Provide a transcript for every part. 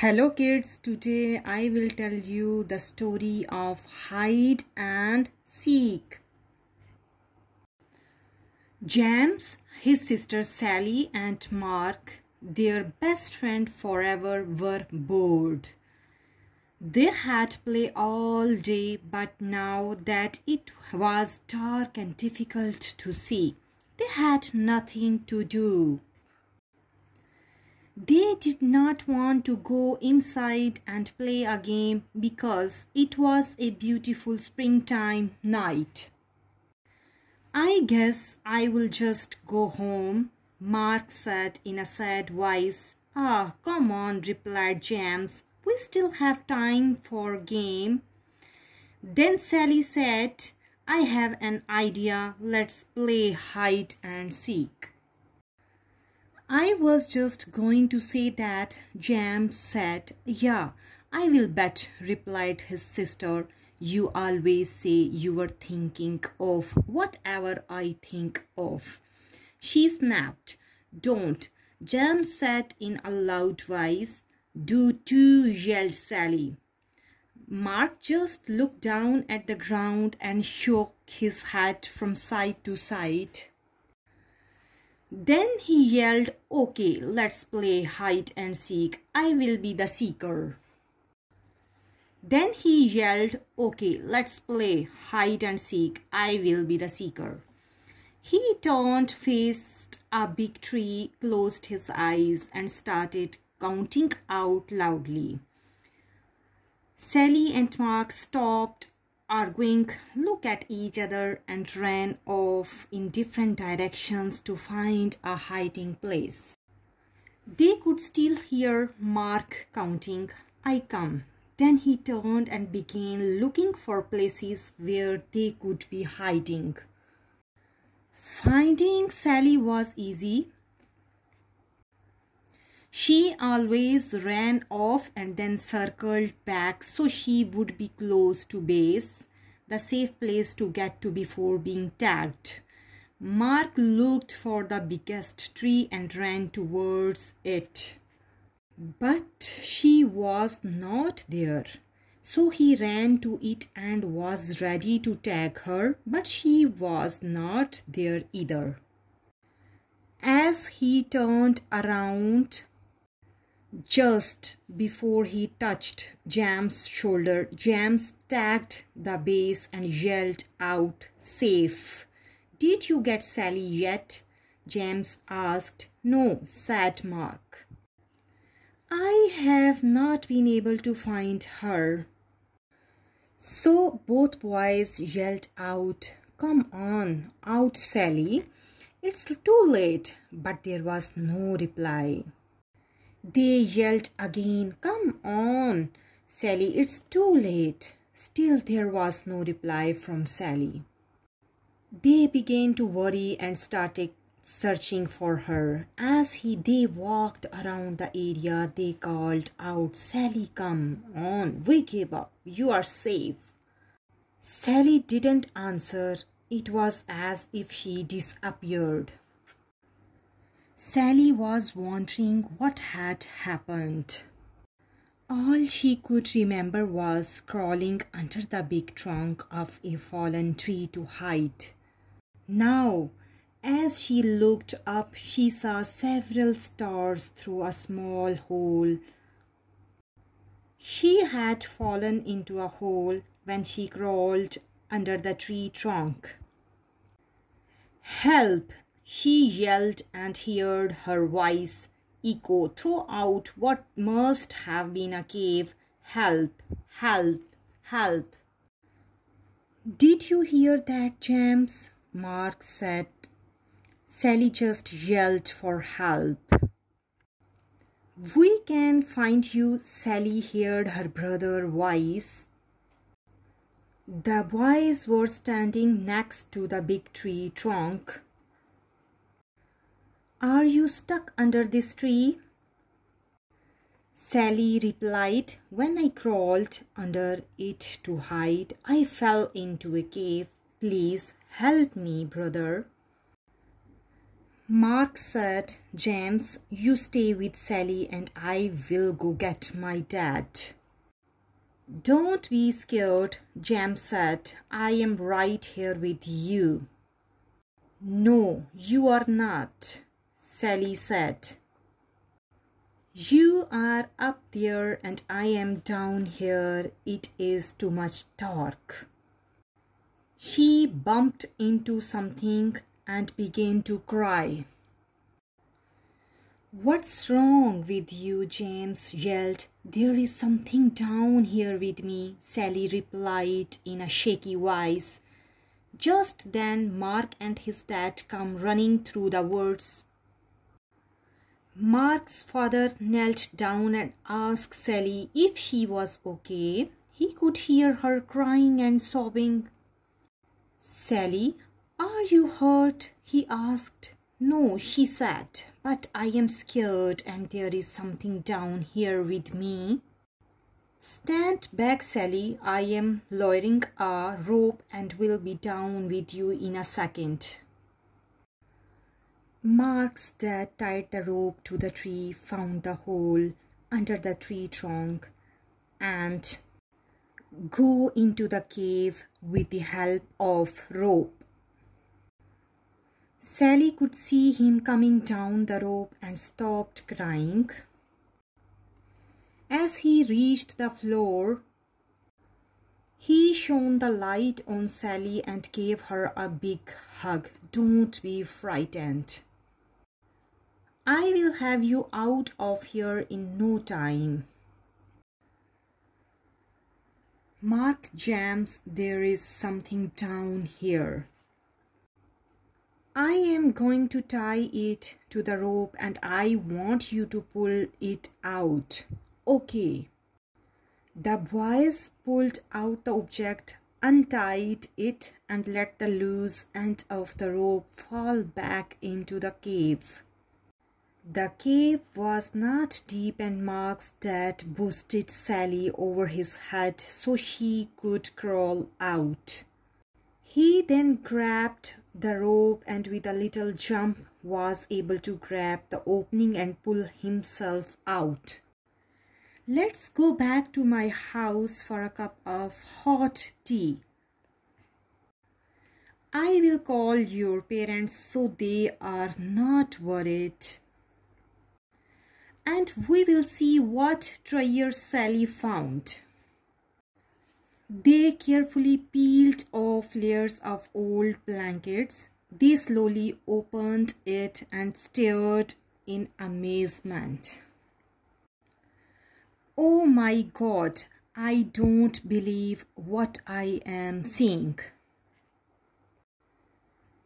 Hello kids, today I will tell you the story of hide and seek. James, his sister Sally and Mark, their best friend forever, were bored. They had play all day, but now that it was dark and difficult to see, they had nothing to do. They did not want to go inside and play a game because it was a beautiful springtime night. "I guess I will just go home," Mark said in a sad voice. "Ah, come on," replied James. "We still have time for a game." Then Sally said, "I have an idea. Let's play hide and seek." "I was just going to say that," James said. "Yeah, I will bet," replied his sister. "You always say you were thinking of whatever I think of." She snapped. "Don't," James said in a loud voice. "Do too," yelled Sally. Mark just looked down at the ground and shook his head from side to side. Then he yelled, "Okay, let's play hide and seek. I will be the seeker." Then he yelled, "Okay, let's play hide and seek. I will be the seeker." He turned, faced a big tree, closed his eyes, and started counting out loudly. Sally and Mark stopped arguing, looked at each other, and ran off in different directions to find a hiding place. They could still hear Mark counting, "I come." Then he turned and began looking for places where they could be hiding. Finding Sally was easy. She always ran off and then circled back so she would be close to base, the safe place to get to before being tagged. Mark looked for the biggest tree and ran towards it. But she was not there. So he ran to it and was ready to tag her, but she was not there either. As he turned around, just before he touched James's shoulder, James tagged the base and yelled out, "Safe." "Did you get Sally yet?" James asked. "No," said Mark. "I have not been able to find her." So both boys yelled out, "Come on out, Sally. It's too late." But there was no reply. They yelled again, "Come on, Sally, it's too late." Still there was no reply from Sally. They began to worry and started searching for her. As they walked around the area, they called out, "Sally, come on, we give up. You are safe." Sally didn't answer. It was as if she disappeared. Sally was wondering what had happened. All she could remember was crawling under the big trunk of a fallen tree to hide. Now, as she looked up, she saw several stars through a small hole. She had fallen into a hole when she crawled under the tree trunk. "Help!" she yelled, and heard her voice echo throughout what must have been a cave. "Help! Help! Help!" "Did you hear that, James?" Mark said. Sally just yelled for help. "We can find you," Sally heard her brother's voice. The boys were standing next to the big tree trunk. "Are you stuck under this tree?" Sally replied, "When I crawled under it to hide, I fell into a cave. Please help me, brother." Mark said, James, you stay with Sally and I will go get my dad. Don't be scared, James said. I am right here with you. No, you are not, Sally said. You are up there and I am down here. It is too much dark. She bumped into something and began to cry. What's wrong with you? James yelled. There is something down here with me, Sally replied in a shaky voice. Just then Mark and his dad come running through the woods. Mark's father knelt down and asked Sally if she was okay. He could hear her crying and sobbing. Sally, are you hurt? He asked. No, she said, but I am scared and there is something down here with me. Stand back, Sally. I am lowering a rope and will be down with you in a second. Mark's dad tied the rope to the tree, found the hole under the tree trunk, and go into the cave with the help of rope. Sally could see him coming down the rope and stopped crying. As he reached the floor, he shone the light on Sally and gave her a big hug. Don't be frightened. I will have you out of here in no time. Mark, James, there is something down here. I am going to tie it to the rope and I want you to pull it out. Okay. The boys pulled out the object, untied it and let the loose end of the rope fall back into the cave. The cave was not deep and Mark's dad boosted Sally over his head so she could crawl out. He then grabbed the rope and with a little jump was able to grab the opening and pull himself out. Let's go back to my house for a cup of hot tea. I will call your parents so they are not worried. And we will see what treasure Sally found. They carefully peeled off layers of old blankets. They slowly opened it and stared in amazement. Oh my God, I don't believe what I am seeing.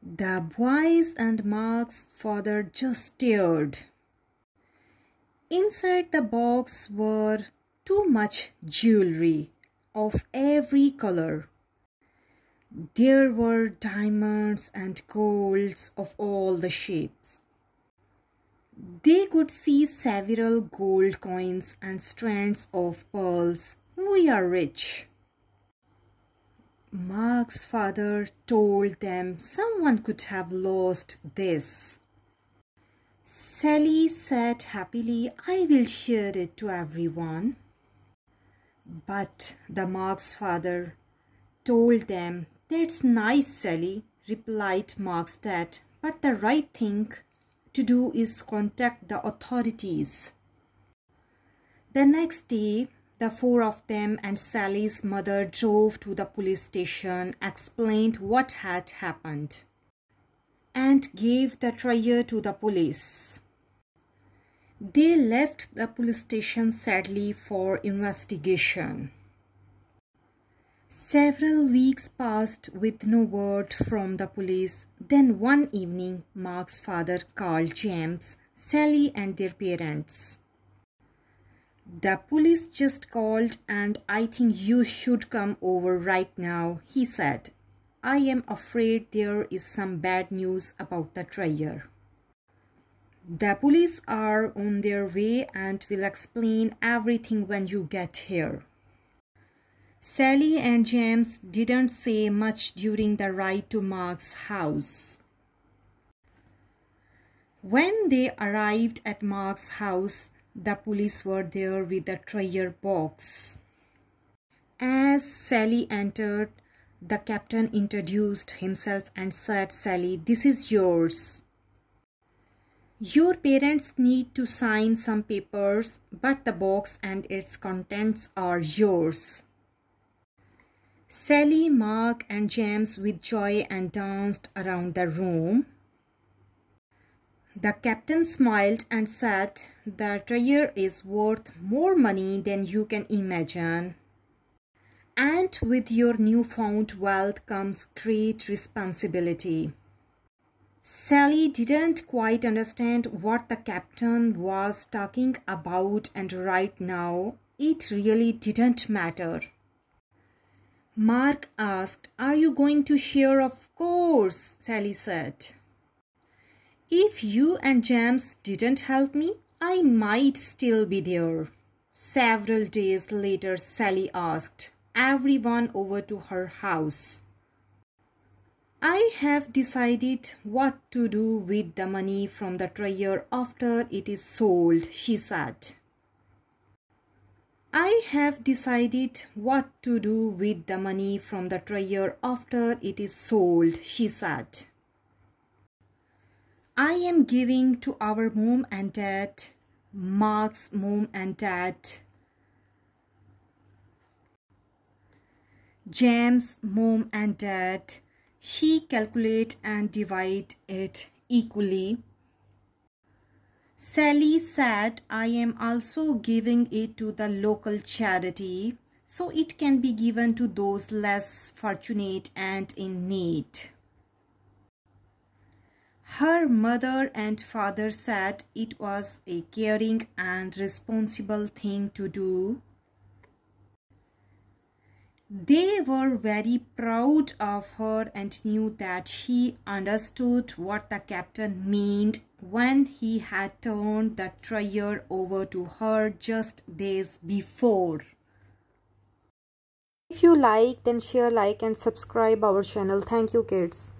The boys and Mark's father just stared. Inside the box were too much jewelry of every color. There were diamonds and golds of all the shapes. They could see several gold coins and strands of pearls. We are rich. Mark's father told them someone could have lost this. Sally said happily, I will share it to everyone. But the Mark's father told them, that's nice, Sally, replied Mark's dad, but the right thing to do is contact the authorities. The next day, the four of them and Sally's mother drove to the police station, explained what had happened, and gave the treasure to the police. They left the police station sadly for investigation. Several weeks passed with no word from the police. Then one evening, Mark's father called James, Sally and their parents. The police just called and I think you should come over right now, he said. I am afraid there is some bad news about the treasure. The police are on their way and will explain everything when you get here. Sally and James didn't say much during the ride to Mark's house. When they arrived at Mark's house, the police were there with the treasure box. As Sally entered, the captain introduced himself and said, "Sally, this is yours. Your parents need to sign some papers, but the box and its contents are yours." Sally, Mark and James with joy and danced around the room. The captain smiled and said, "The treasure is worth more money than you can imagine. And with your newfound wealth comes great responsibility." Sally didn't quite understand what the captain was talking about, and right now it really didn't matter. Mark asked, "Are you going to share?" "Of course," Sally said. "If you and James didn't help me, I might still be there." Several days later, Sally asked everyone over to her house, "I have decided what to do with the money from the treasure after it is sold," she said. "I have decided what to do with the money from the treasure after it is sold," she said. "I am giving to our mom and dad, Mark's mom and dad, James' mom and dad." She calculate and divide it equally. Sally said, "I am also giving it to the local charity, so it can be given to those less fortunate and in need." Her mother and father said it was a caring and responsible thing to do. They were very proud of her and knew that she understood what the captain meant when he had turned the treasure over to her just days before. If you like, then share, like and subscribe our channel. Thank you, kids.